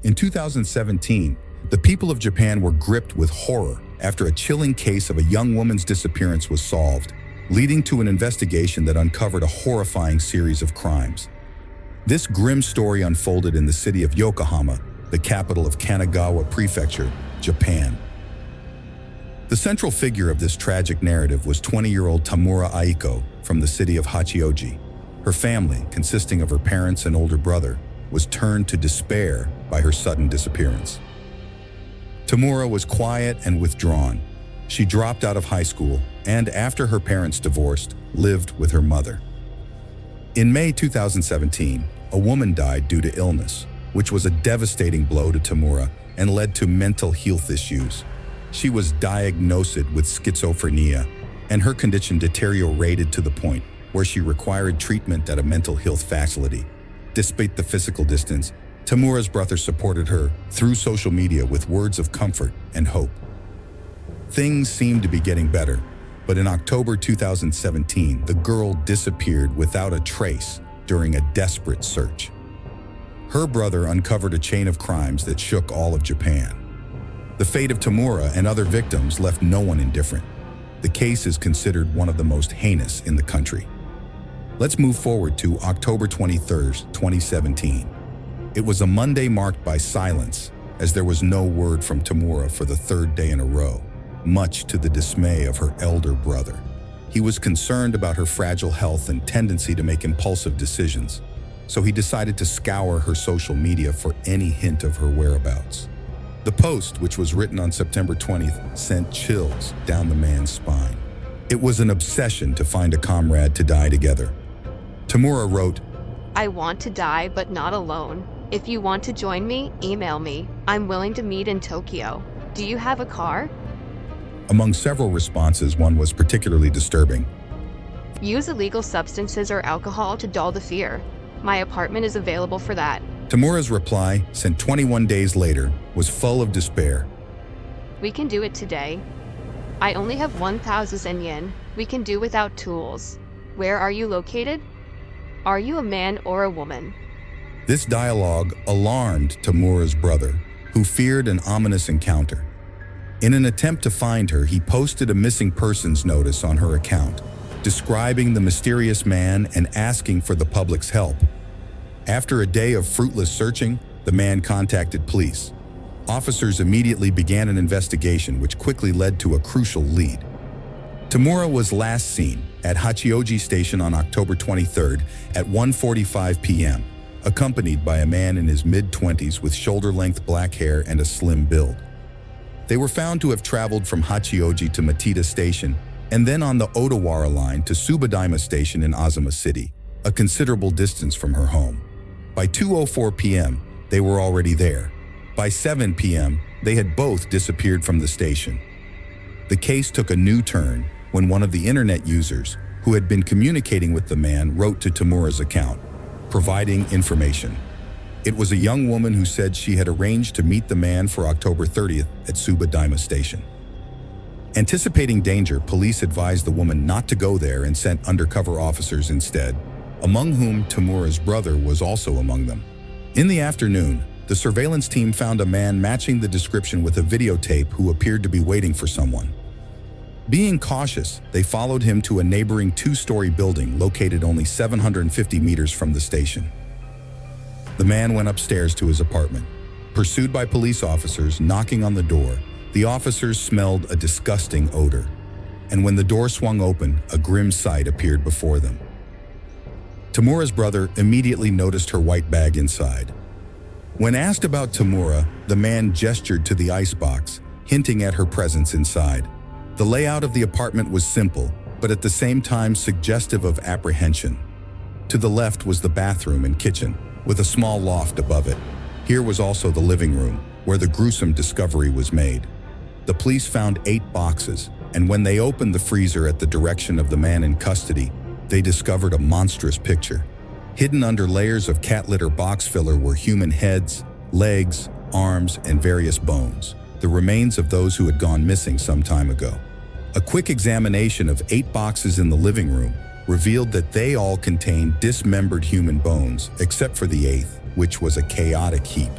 In 2017, the people of Japan were gripped with horror after a chilling case of a young woman's disappearance was solved, leading to an investigation that uncovered a horrifying series of crimes. This grim story unfolded in the city of Yokohama, the capital of Kanagawa Prefecture, Japan. The central figure of this tragic narrative was 20-year-old Tamura Aiko from the city of Hachioji. Her family, consisting of her parents and older brother, was turned to despair by her sudden disappearance. Tamura was quiet and withdrawn. She dropped out of high school and, after her parents divorced, lived with her mother. In May 2017, a woman died due to illness, which was a devastating blow to Tamura and led to mental health issues. She was diagnosed with schizophrenia, and her condition deteriorated to the point where she required treatment at a mental health facility. Despite the physical distance, Tamura's brother supported her through social media with words of comfort and hope. Things seemed to be getting better, but in October 2017, the girl disappeared without a trace during a desperate search. Her brother uncovered a chain of crimes that shook all of Japan. The fate of Tamura and other victims left no one indifferent. The case is considered one of the most heinous in the country. Let's move forward to October 23, 2017. It was a Monday marked by silence, as there was no word from Tamura for the third day in a row, much to the dismay of her elder brother. He was concerned about her fragile health and tendency to make impulsive decisions, so he decided to scour her social media for any hint of her whereabouts. The post, which was written on September 20th, sent chills down the man's spine. It was an obsession to find a comrade to die together. Tamura wrote, "I want to die, but not alone. If you want to join me, email me. I'm willing to meet in Tokyo. Do you have a car?" Among several responses, one was particularly disturbing. "Use illegal substances or alcohol to dull the fear. My apartment is available for that." Tamura's reply, sent 21 days later, was full of despair. "We can do it today. I only have 1,000 yen. We can do without tools. Where are you located? Are you a man or a woman?" This dialogue alarmed Tamura's brother, who feared an ominous encounter. In an attempt to find her, he posted a missing persons notice on her account, describing the mysterious man and asking for the public's help. After a day of fruitless searching, the man contacted police. Officers immediately began an investigation, which quickly led to a crucial lead. Tamura was last seen at Hachioji Station on October 23rd at 1:45 p.m., accompanied by a man in his mid-20s with shoulder-length black hair and a slim build. They were found to have traveled from Hachioji to Matita Station and then on the Odawara line to Subadaima Station in Azuma City, a considerable distance from her home. By 2:04 p.m., they were already there. By 7 p.m., they had both disappeared from the station. The case took a new turn when one of the internet users who had been communicating with the man wrote to Tamura's account, providing information. It was a young woman who said she had arranged to meet the man for October 30th at Subadaima Station. Anticipating danger, police advised the woman not to go there and sent undercover officers instead, among whom Tamura's brother was also among them. In the afternoon, the surveillance team found a man matching the description with a videotape who appeared to be waiting for someone. Being cautious, they followed him to a neighboring two-story building located only 750 meters from the station. The man went upstairs to his apartment. Pursued by police officers knocking on the door, the officers smelled a disgusting odor. And when the door swung open, a grim sight appeared before them. Tamura's brother immediately noticed her white bag inside. When asked about Tamura, the man gestured to the icebox, hinting at her presence inside. The layout of the apartment was simple, but at the same time suggestive of apprehension. To the left was the bathroom and kitchen, with a small loft above it. Here was also the living room, where the gruesome discovery was made. The police found 8 boxes, and when they opened the freezer at the direction of the man in custody, they discovered a monstrous picture. Hidden under layers of cat litter box filler were human heads, legs, arms, and various bones, the remains of those who had gone missing some time ago. A quick examination of 8 boxes in the living room revealed that they all contained dismembered human bones, except for the 8th, which was a chaotic heap.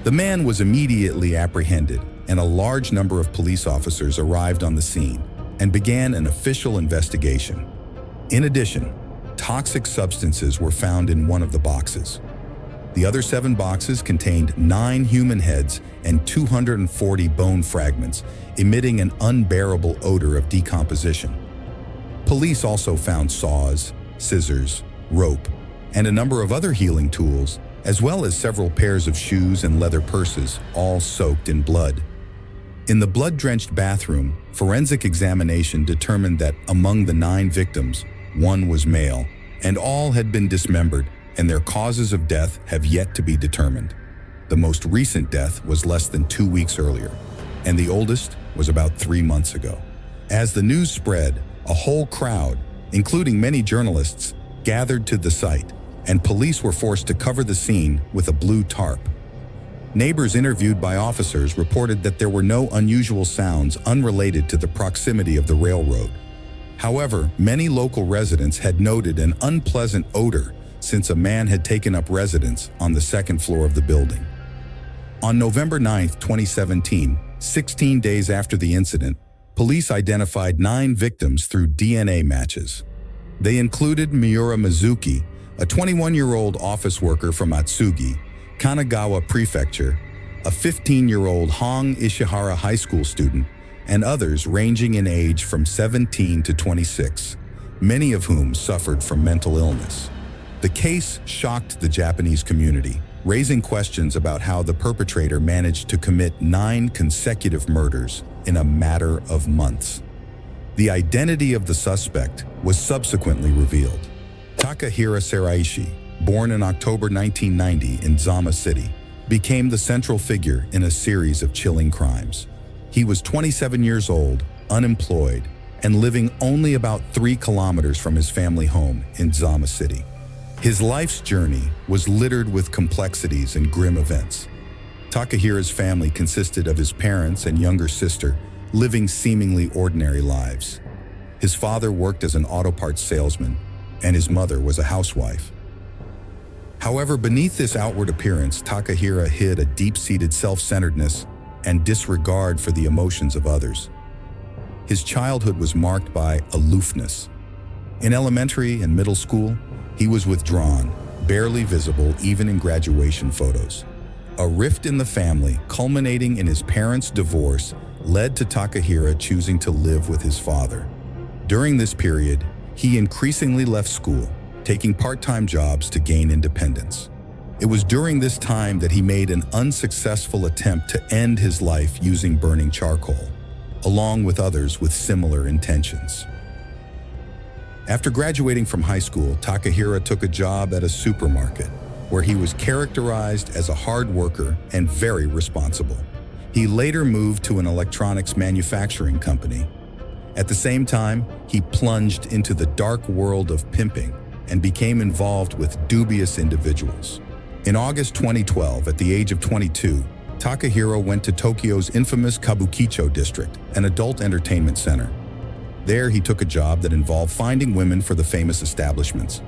The man was immediately apprehended, and a large number of police officers arrived on the scene and began an official investigation. In addition, toxic substances were found in one of the boxes. The other 7 boxes contained 9 human heads and 240 bone fragments, emitting an unbearable odor of decomposition. Police also found saws, scissors, rope, and a number of other healing tools, as well as several pairs of shoes and leather purses, all soaked in blood. In the blood-drenched bathroom, forensic examination determined that among the 9 victims, 1 was male, and all had been dismembered, and their causes of death have yet to be determined. The most recent death was less than 2 weeks earlier, and the oldest was about 3 months ago. As the news spread, a whole crowd, including many journalists, gathered to the site, and police were forced to cover the scene with a blue tarp. Neighbors interviewed by officers reported that there were no unusual sounds unrelated to the proximity of the railroad. However, many local residents had noted an unpleasant odor since a man had taken up residence on the 2nd floor of the building. On November 9, 2017, 16 days after the incident, police identified 9 victims through DNA matches. They included Miura Mizuki, a 21-year-old office worker from Atsugi, Kanagawa Prefecture, a 15-year-old Hong Ishihara High School student, and others ranging in age from 17 to 26, many of whom suffered from mental illness. The case shocked the Japanese community, raising questions about how the perpetrator managed to commit 9 consecutive murders in a matter of months. The identity of the suspect was subsequently revealed. Takahira Seraishi, born in October 1990 in Zama City, became the central figure in a series of chilling crimes. He was 27 years old, unemployed, and living only about 3 kilometers from his family home in Zama City. His life's journey was littered with complexities and grim events. Takahira's family consisted of his parents and younger sister, living seemingly ordinary lives. His father worked as an auto parts salesman, and his mother was a housewife. However, beneath this outward appearance, Takahira hid a deep-seated self-centeredness and disregard for the emotions of others. His childhood was marked by aloofness. In elementary and middle school, he was withdrawn, barely visible even in graduation photos. A rift in the family, culminating in his parents' divorce, led to Takahira choosing to live with his father. During this period, he increasingly left school, taking part-time jobs to gain independence. It was during this time that he made an unsuccessful attempt to end his life using burning charcoal, along with others with similar intentions. After graduating from high school, Takahira took a job at a supermarket, where he was characterized as a hard worker and very responsible. He later moved to an electronics manufacturing company. At the same time, he plunged into the dark world of pimping and became involved with dubious individuals. In August 2012, at the age of 22, Takahira went to Tokyo's infamous Kabukicho district, an adult entertainment center. There, he took a job that involved finding women for the famous establishments.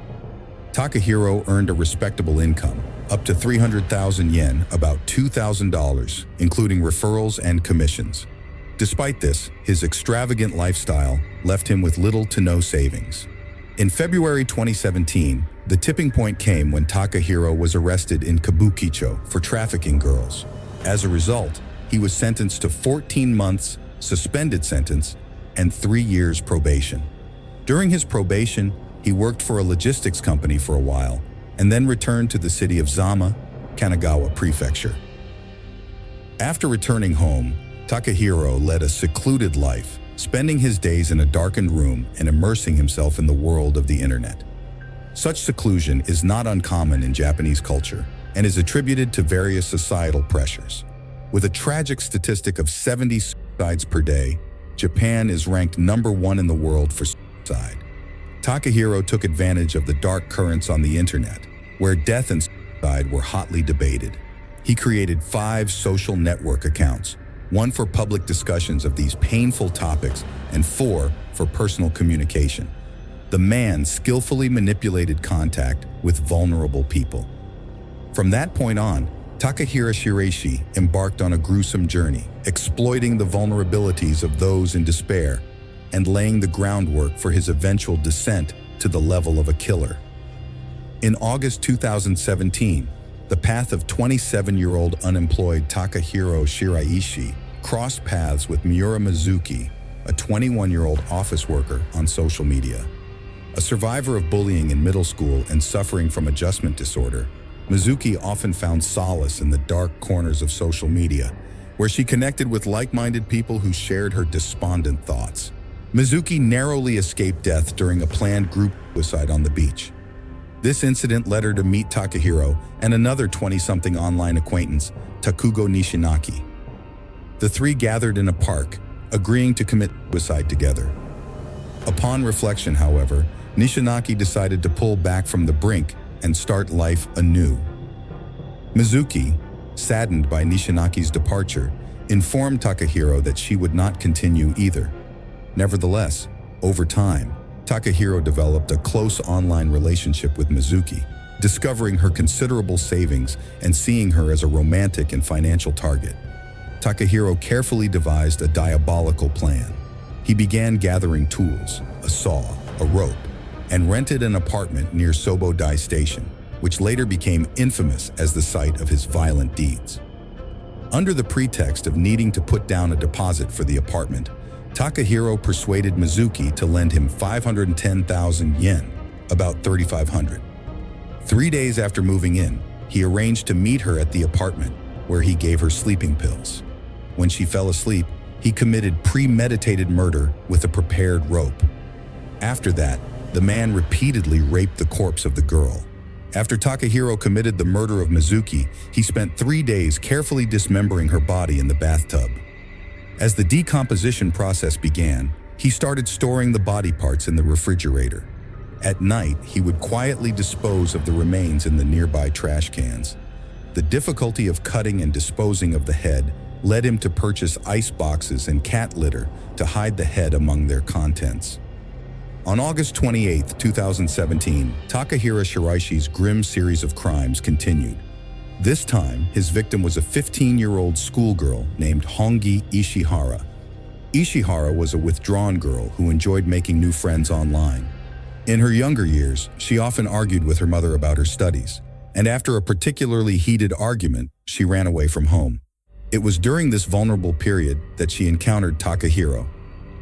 Takahiro earned a respectable income, up to 300,000 yen, about $2,000, including referrals and commissions. Despite this, his extravagant lifestyle left him with little to no savings. In February 2017, the tipping point came when Takahiro was arrested in Kabukicho for trafficking girls. As a result, he was sentenced to 14 months, suspended sentence, and 3 years probation. During his probation, he worked for a logistics company for a while, and then returned to the city of Zama, Kanagawa Prefecture. After returning home, Takahiro led a secluded life, spending his days in a darkened room and immersing himself in the world of the internet. Such seclusion is not uncommon in Japanese culture and is attributed to various societal pressures. With a tragic statistic of 70 suicides per day, Japan is ranked number 1 in the world for suicide. Takahiro took advantage of the dark currents on the internet, where death and suicide were hotly debated. He created 5 social network accounts, 1 for public discussions of these painful topics and 4 for personal communication. The man skillfully manipulated contact with vulnerable people. From that point on, Takahiro Shiraishi embarked on a gruesome journey, exploiting the vulnerabilities of those in despair and laying the groundwork for his eventual descent to the level of a killer. In August 2017, the path of 27-year-old unemployed Takahiro Shiraishi crossed paths with Miura Mizuki, a 21-year-old office worker, on social media. A survivor of bullying in middle school and suffering from adjustment disorder, Mizuki often found solace in the dark corners of social media, where she connected with like-minded people who shared her despondent thoughts. Mizuki narrowly escaped death during a planned group suicide on the beach. This incident led her to meet Takahiro and another 20-something online acquaintance, Takugo Nishinaki. The three gathered in a park, agreeing to commit suicide together. Upon reflection, however, Nishinaki decided to pull back from the brink and start life anew. Mizuki, saddened by Nishinaki's departure, informed Takahiro that she would not continue either. Nevertheless, over time, Takahiro developed a close online relationship with Mizuki, discovering her considerable savings and seeing her as a romantic and financial target. Takahiro carefully devised a diabolical plan. He began gathering tools, a saw, a rope, and rented an apartment near Sobodai Station, which later became infamous as the site of his violent deeds. Under the pretext of needing to put down a deposit for the apartment, Takahiro persuaded Mizuki to lend him 510,000 yen, about 3,500. 3 days after moving in, he arranged to meet her at the apartment, where he gave her sleeping pills. When she fell asleep, he committed premeditated murder with a prepared rope. After that, the man repeatedly raped the corpse of the girl. After Takahiro committed the murder of Mizuki, he spent 3 days carefully dismembering her body in the bathtub. As the decomposition process began, he started storing the body parts in the refrigerator. At night, he would quietly dispose of the remains in the nearby trash cans. The difficulty of cutting and disposing of the head led him to purchase ice boxes and cat litter to hide the head among their contents. On August 28, 2017, Takahiro Shiraishi's grim series of crimes continued. This time, his victim was a 15-year-old schoolgirl named Hongi Ishihara. Ishihara was a withdrawn girl who enjoyed making new friends online. In her younger years, she often argued with her mother about her studies, and after a particularly heated argument, she ran away from home. It was during this vulnerable period that she encountered Takahiro.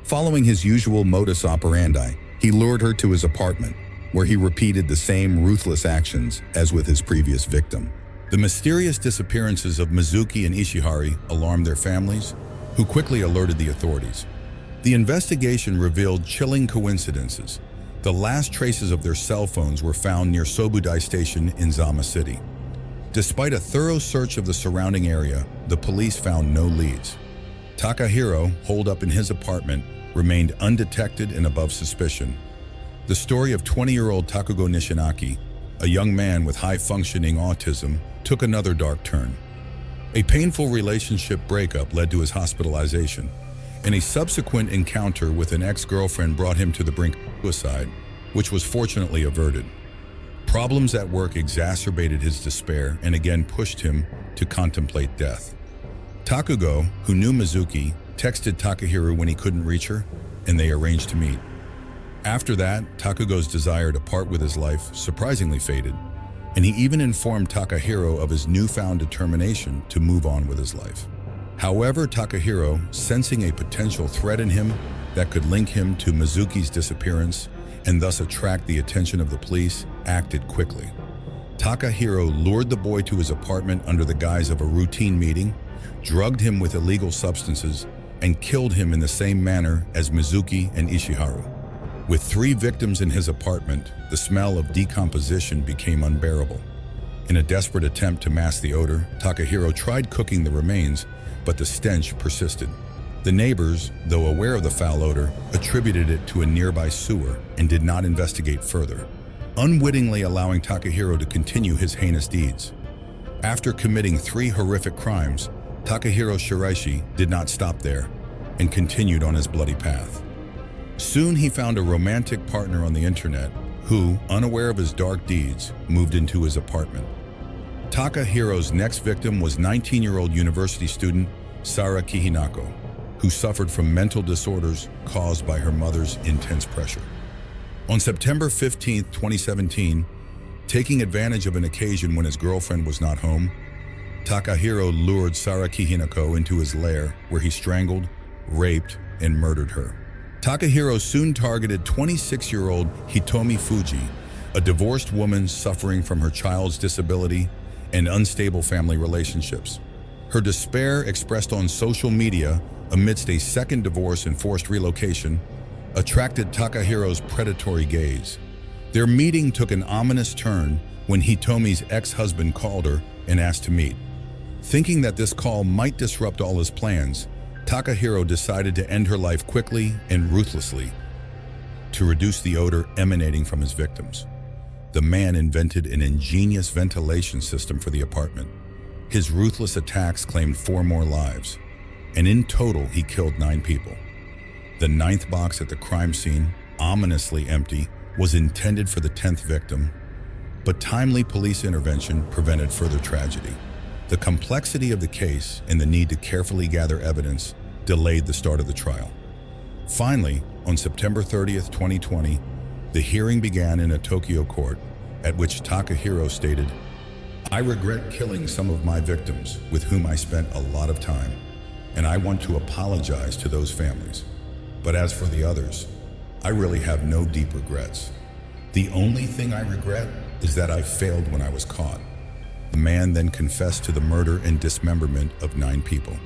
Following his usual modus operandi, he lured her to his apartment, where he repeated the same ruthless actions as with his previous victim. The mysterious disappearances of Mizuki and Ishihara alarmed their families, who quickly alerted the authorities. The investigation revealed chilling coincidences. The last traces of their cell phones were found near Sobodai Station in Zama City. Despite a thorough search of the surrounding area, the police found no leads. Takahiro, holed up in his apartment, remained undetected and above suspicion. The story of 20-year-old Takugo Nishinaki, a young man with high-functioning autism, took another dark turn. A painful relationship breakup led to his hospitalization, and a subsequent encounter with an ex-girlfriend brought him to the brink of suicide, which was fortunately averted. Problems at work exacerbated his despair and again pushed him to contemplate death. Takugo, who knew Mizuki, texted Takahiro when he couldn't reach her, and they arranged to meet. After that, Takugo's desire to part with his life surprisingly faded, and he even informed Takahiro of his newfound determination to move on with his life. However, Takahiro, sensing a potential threat in him that could link him to Mizuki's disappearance and thus attract the attention of the police, acted quickly. Takahiro lured the boy to his apartment under the guise of a routine meeting, drugged him with illegal substances, and killed him in the same manner as Mizuki and Ishihara. With 3 victims in his apartment, the smell of decomposition became unbearable. In a desperate attempt to mask the odor, Takahiro tried cooking the remains, but the stench persisted. The neighbors, though aware of the foul odor, attributed it to a nearby sewer and did not investigate further, unwittingly allowing Takahiro to continue his heinous deeds. After committing 3 horrific crimes, Takahiro Shiraishi did not stop there and continued on his bloody path. Soon he found a romantic partner on the internet who, unaware of his dark deeds, moved into his apartment. Takahiro's next victim was 19-year-old university student Sara Kihinako, who suffered from mental disorders caused by her mother's intense pressure. On September 15, 2017, taking advantage of an occasion when his girlfriend was not home, Takahiro lured Sara Kihinako into his lair where he strangled, raped, and murdered her. Takahiro soon targeted 26-year-old Hitomi Fuji, a divorced woman suffering from her child's disability and unstable family relationships. Her despair, expressed on social media amidst a second divorce and forced relocation, attracted Takahiro's predatory gaze. Their meeting took an ominous turn when Hitomi's ex-husband called her and asked to meet. Thinking that this call might disrupt all his plans, Takahiro decided to end her life quickly and ruthlessly to reduce the odor emanating from his victims. The man invented an ingenious ventilation system for the apartment. His ruthless attacks claimed 4 more lives, and in total he killed 9 people. The 9th box at the crime scene, ominously empty, was intended for the 10th victim, but timely police intervention prevented further tragedy. The complexity of the case and the need to carefully gather evidence delayed the start of the trial. Finally, on September 30th, 2020, the hearing began in a Tokyo court, at which Takahiro stated, "I regret killing some of my victims with whom I spent a lot of time, and I want to apologize to those families. But as for the others, I really have no deep regrets. The only thing I regret is that I failed when I was caught." The man then confessed to the murder and dismemberment of 9 people.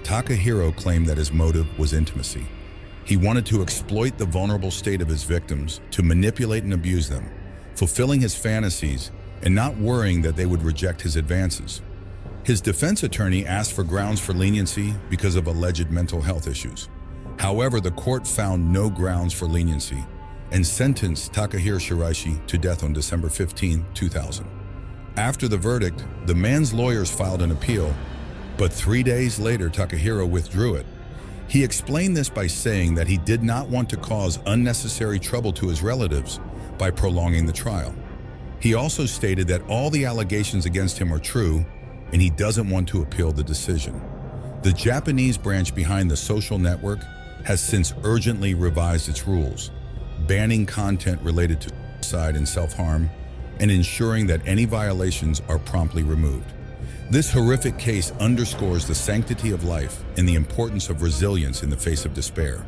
Takahiro claimed that his motive was intimacy. He wanted to exploit the vulnerable state of his victims to manipulate and abuse them, fulfilling his fantasies and not worrying that they would reject his advances. His defense attorney asked for grounds for leniency because of alleged mental health issues. However, the court found no grounds for leniency and sentenced Takahiro Shiraishi to death on December 15, 2000. After the verdict, the man's lawyers filed an appeal, but 3 days later Takahiro withdrew it. He explained this by saying that he did not want to cause unnecessary trouble to his relatives by prolonging the trial. He also stated that all the allegations against him are true and he doesn't want to appeal the decision. The Japanese branch behind the social network has since urgently revised its rules, banning content related to suicide and self-harm and ensuring that any violations are promptly removed. This horrific case underscores the sanctity of life and the importance of resilience in the face of despair.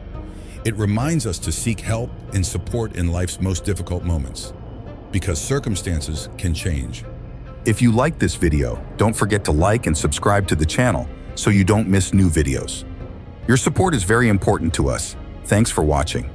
It reminds us to seek help and support in life's most difficult moments, because circumstances can change. If you like this video, don't forget to like and subscribe to the channel so you don't miss new videos. Your support is very important to us. Thanks for watching.